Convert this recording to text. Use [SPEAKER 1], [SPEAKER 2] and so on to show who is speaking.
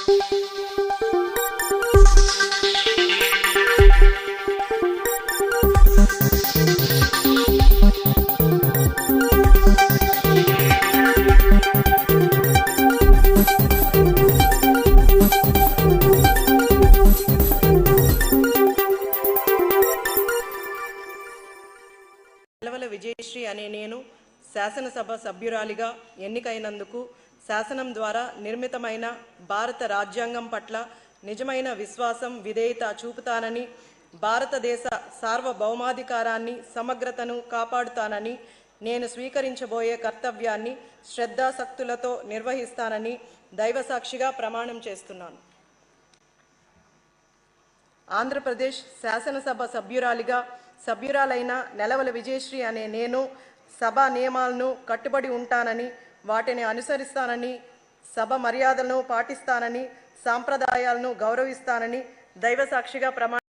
[SPEAKER 1] నెలవల విజయశ్రీ అనే నేను శాసనసభ సభ్యురాలిగా ఎన్నికైనందుకు శాసనం ద్వారా నిర్మితమైన భారత రాజ్యాంగం పట్ల నిజమైన విశ్వాసం, విధేయత చూపుతానని, భారతదేశ సార్వభౌమాధికారాన్ని, సమగ్రతను కాపాడుతానని, నేను స్వీకరించబోయే కర్తవ్యాన్ని శ్రద్ధాసక్తులతో నిర్వహిస్తానని దైవసాక్షిగా ప్రమాణం చేస్తున్నాను. ఆంధ్రప్రదేశ్ శాసనసభ సభ్యురాలైన నెలవల విజయశ్రీ అనే నేను సభా నియమాలను కట్టుబడి ఉంటానని, వాటిని అనుసరిస్తానని, సభ మర్యాదలను పాటిస్తానని, సాంప్రదాయాలను గౌరవిస్తానని దైవసాక్షిగా ప్రమాణం